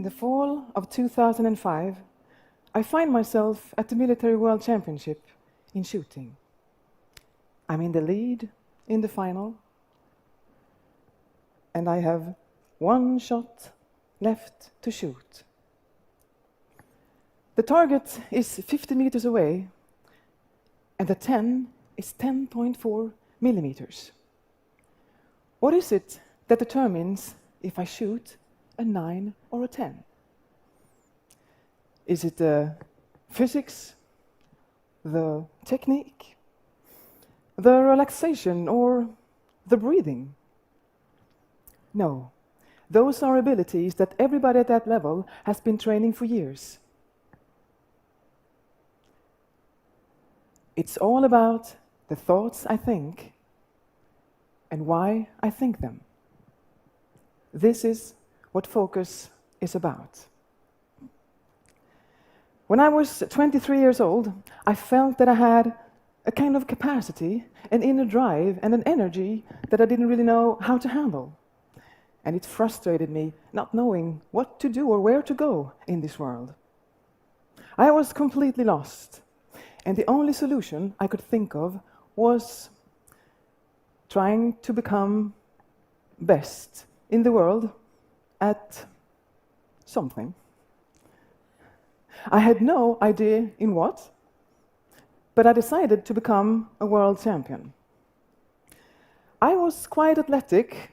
In the fall of 2005, I find myself at the Military World Championship in shooting. I'm in the lead in the final, and I have one shot left to shoot. The target is 50 meters away, and the 10 is 10.4 millimeters. What is it that determines if I shoot a 9 or a 10? Is it the physics, the technique, the relaxation, or the breathing? No, those are abilities that everybody at that level has been training for years. It's all about the thoughts I think and why I think them. This is what focus is about. When I was 23 years old, I felt that I had a kind of capacity, an inner drive, and an energy that I didn't really know how to handle. And it frustrated me not knowing what to do or where to go in this world. I was completely lost, and the only solution I could think of was trying to become best in the world at something. I had no idea in what, but I decided to become a world champion. I was quite athletic,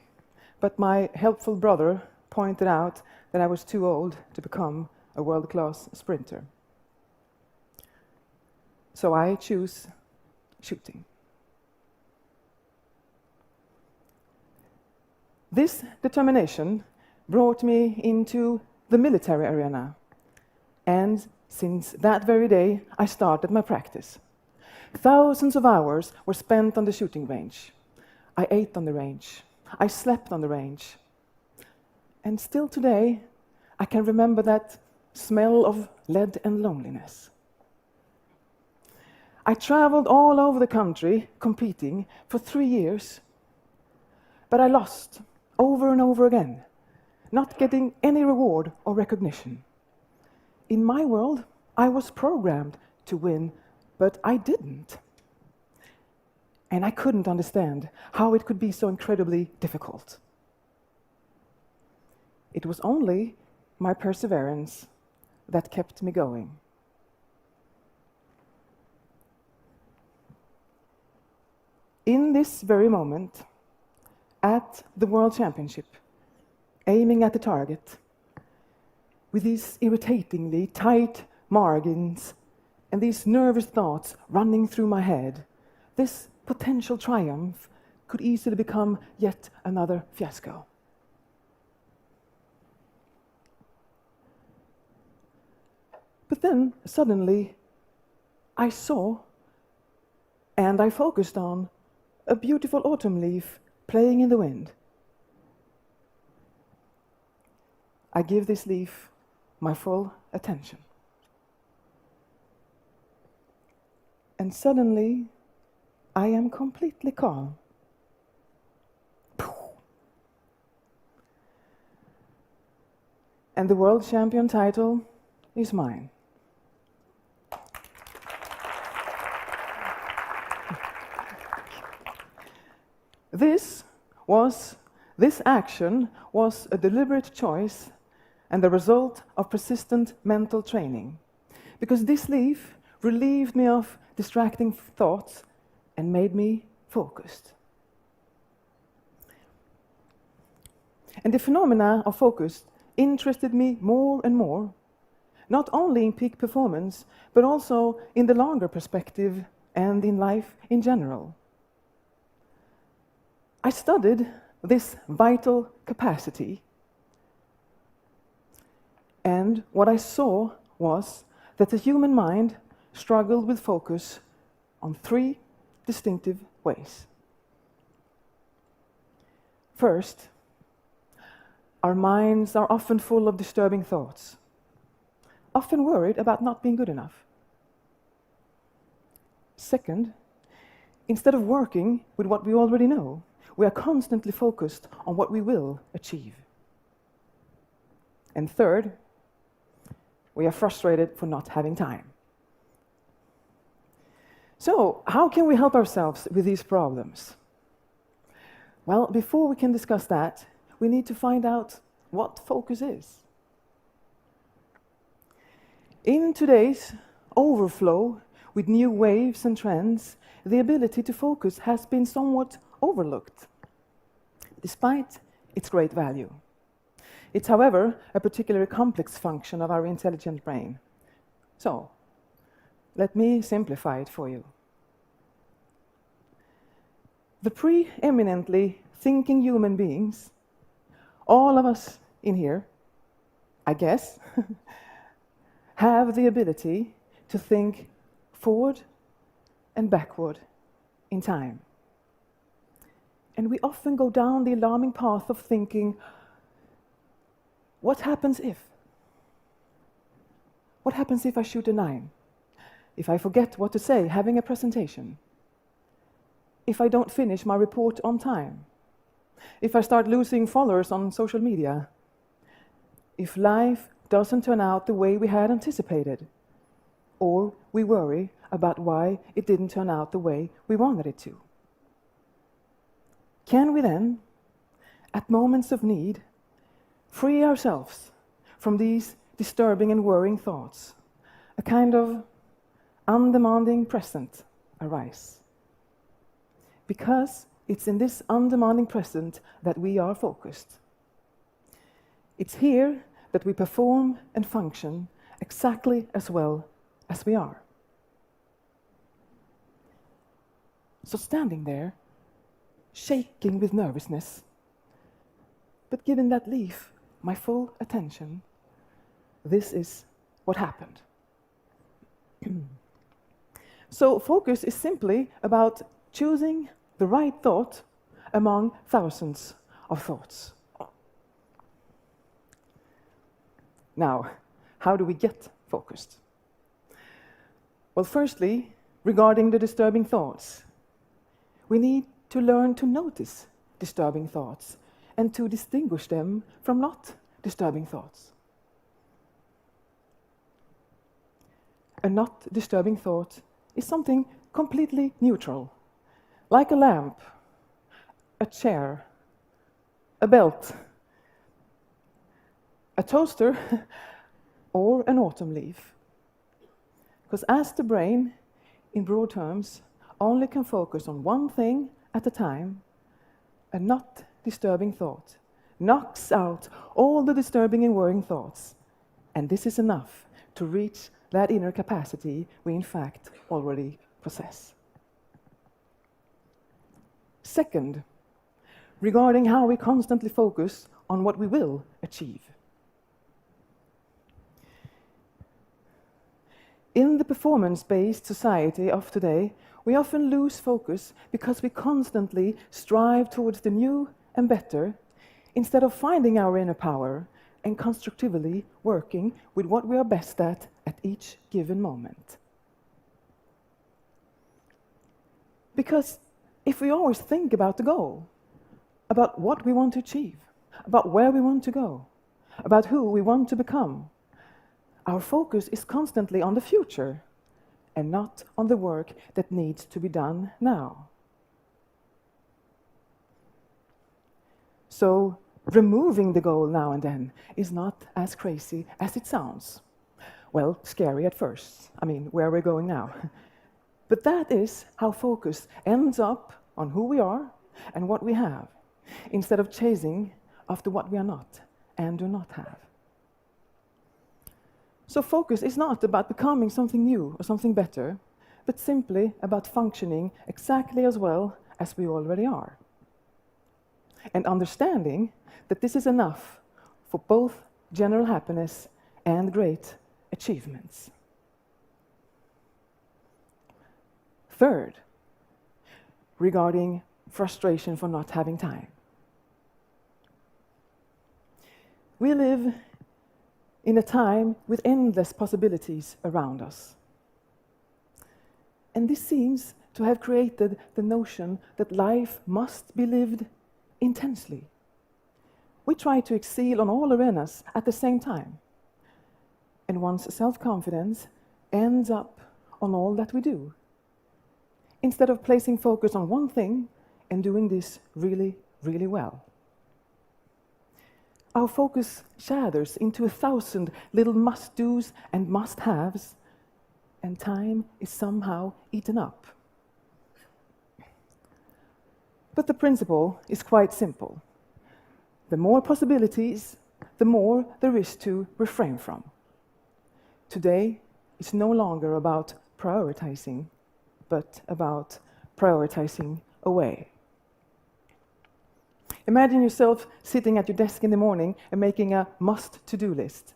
but my helpful brother pointed out that I was too old to become a world-class sprinter. So I choose shooting. This determination brought me into the military arena, and since that very day, I started my practice. Thousands of hours were spent on the shooting range. I ate on the range. I slept on the range. And still today, I can remember that smell of lead and loneliness. I traveled all over the country competing for 3 years, but I lost over and over again, not getting any reward or recognition. In my world, I was programmed to win, but I didn't. And I couldn't understand how it could be so incredibly difficult. It was only my perseverance that kept me going. In this very moment, at the World Championship, aiming at the target, with these irritatingly tight margins and these nervous thoughts running through my head, this potential triumph could easily become yet another fiasco. But then, suddenly, I saw and I focused on a beautiful autumn leaf playing in the wind. I give this leaf my full attention. And suddenly, I am completely calm. And the world champion title is mine. This action was a deliberate choice and the result of persistent mental training, because this leaf relieved me of distracting thoughts and made me focused. And the phenomena of focus interested me more and more, not only in peak performance, but also in the longer perspective and in life in general. I studied this vital capacity, and what I saw was that the human mind struggled with focus on 3 distinctive ways. First, our minds are often full of disturbing thoughts, often worried about not being good enough. Second, instead of working with what we already know, we are constantly focused on what we will achieve. And third, we are frustrated for not having time. So, how can we help ourselves with these problems? Well, before we can discuss that, we need to find out what focus is. In today's overflow with new waves and trends, the ability to focus has been somewhat overlooked, despite its great value. It's, however, a particularly complex function of our intelligent brain. So, let me simplify it for you. The preeminently thinking human beings, all of us in here, I guess, have the ability to think forward and backward in time. And we often go down the alarming path of thinking, what happens if? What happens if I shoot a 9? If I forget what to say having a presentation? If I don't finish my report on time? If I start losing followers on social media? If life doesn't turn out the way we had anticipated? Or we worry about why it didn't turn out the way we wanted it to? Can we then, at moments of need, free ourselves from these disturbing and worrying thoughts? A kind of undemanding present arise. Because it's in this undemanding present that we are focused. It's here that we perform and function exactly as well as we are. So standing there, shaking with nervousness, but giving that leaf my full attention, this is what happened. So focus is simply about choosing the right thought among thousands of thoughts. Now, how do we get focused? Well, firstly, regarding the disturbing thoughts, we need to learn to notice disturbing thoughts and to distinguish them from not disturbing thoughts. A not disturbing thought is something completely neutral, like a lamp, a chair, a belt, a toaster, or an autumn leaf. Because as the brain, in broad terms, only can focus on one thing at a time, a not disturbing thought knocks out all the disturbing and worrying thoughts. And this is enough to reach that inner capacity we in fact already possess. Second, regarding how we constantly focus on what we will achieve. In the performance-based society of today, we often lose focus because we constantly strive towards the new and better, instead of finding our inner power and constructively working with what we are best at each given moment. Because if we always think about the goal, about what we want to achieve, about where we want to go, about who we want to become, our focus is constantly on the future and not on the work that needs to be done now. So, removing the goal now and then is not as crazy as it sounds. Well, scary at first. I mean, where are we going now? But that is how focus ends up on who we are and what we have, instead of chasing after what we are not and do not have. So focus is not about becoming something new or something better, but simply about functioning exactly as well as we already are. And understanding that this is enough for both general happiness and great achievements. Third, regarding frustration for not having time. We live in a time with endless possibilities around us. And this seems to have created the notion that life must be lived intensely, we try to excel on all arenas at the same time. And one's self-confidence ends up on all that we do, instead of placing focus on one thing and doing this really, really well. Our focus shatters into 1,000 little must-dos and must-haves, and time is somehow eaten up. But the principle is quite simple. The more possibilities, the more there is to refrain from. Today, it's no longer about prioritizing, but about prioritizing away. Imagine yourself sitting at your desk in the morning and making a must-to-do list.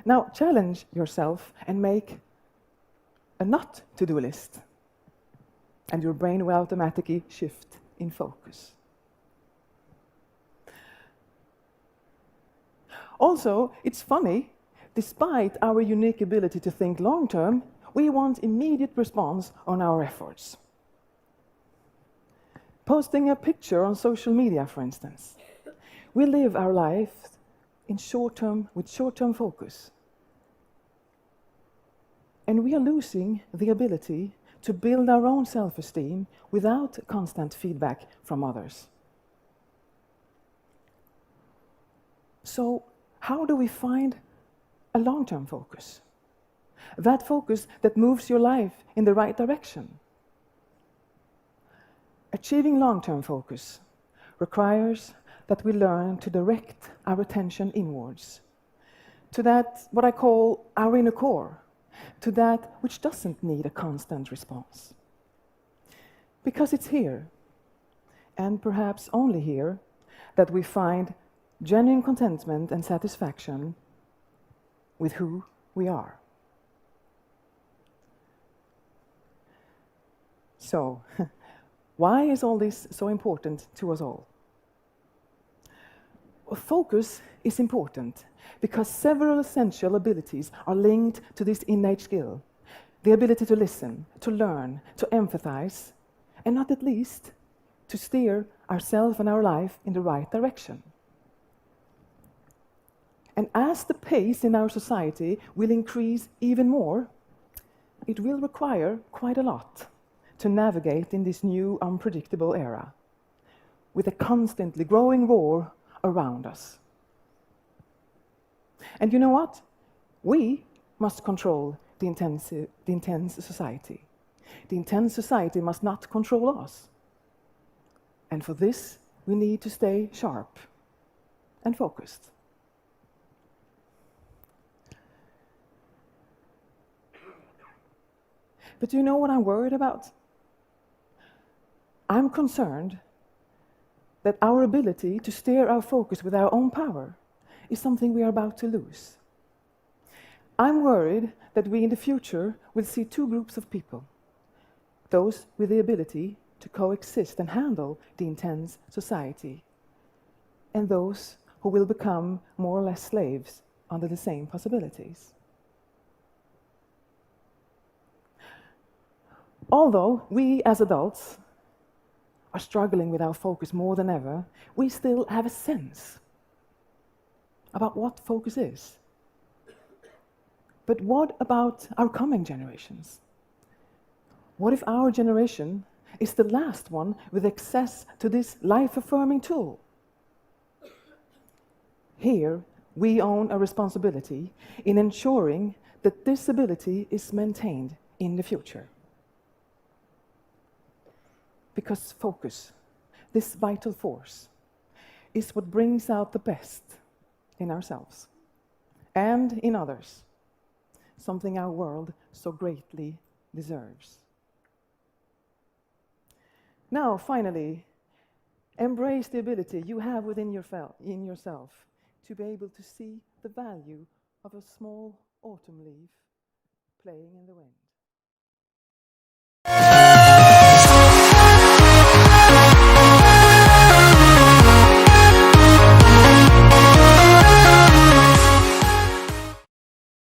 Now challenge yourself and make a not-to-do list, and your brain will automatically shift in focus. Also, it's funny, despite our unique ability to think long-term, we want immediate response on our efforts. Posting a picture on social media, for instance. We live our life in with short-term focus. And we are losing the ability to build our own self-esteem without constant feedback from others. So, how do we find a long-term focus? That focus that moves your life in the right direction. Achieving long-term focus requires that we learn to direct our attention inwards, to that, what I call our inner core, to that which doesn't need a constant response. Because it's here, and perhaps only here, that we find genuine contentment and satisfaction with who we are. So, why is all this so important to us all? Well, focus is important because several essential abilities are linked to this innate skill. The ability to listen, to learn, to empathize, and not at least, to steer ourselves and our life in the right direction. And as the pace in our society will increase even more, it will require quite a lot to navigate in this new, unpredictable era, with a constantly growing roar around us. And you know what? We must control the intense society. The intense society must not control us. And for this, we need to stay sharp and focused. But do you know what I'm worried about? I'm concerned that our ability to steer our focus with our own power is something we are about to lose. I'm worried that we in the future will see two groups of people. Those with the ability to coexist and handle the intense society, and those who will become more or less slaves under the same possibilities. Although we as adults are struggling with our focus more than ever, we still have a sense about what focus is. But what about our coming generations? What if our generation is the last one with access to this life-affirming tool? Here, we own a responsibility in ensuring that this ability is maintained in the future. Because focus, this vital force, is what brings out the best in ourselves and in others, something our world so greatly deserves. Now, finally, embrace the ability you have within yourself to be able to see the value of a small autumn leaf playing in the wind.